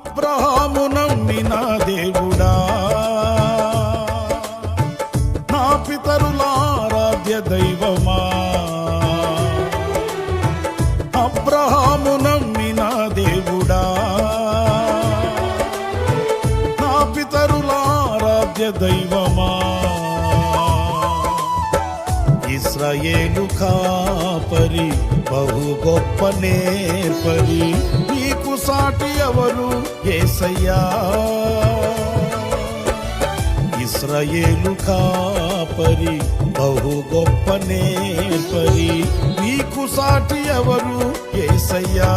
అబ్రహాము నమ్మిన దేవుడా, నా పితరుల ఆరాధ్య దైవమా. అబ్రహాము నమ్మిన దేవుడా, నా పితరుల ఆరాధ్య దైవమా. ఇశ్రాయేలు కాపరి బహు గొప్ప నేర్పరి, నీకు సాటి ఎవరు యేసయ్యా. ఇశ్రాయేలు కాపరి బహు గొప్ప నేర్పరి, నీకు సాటి ఎవరు యేసయ్యా.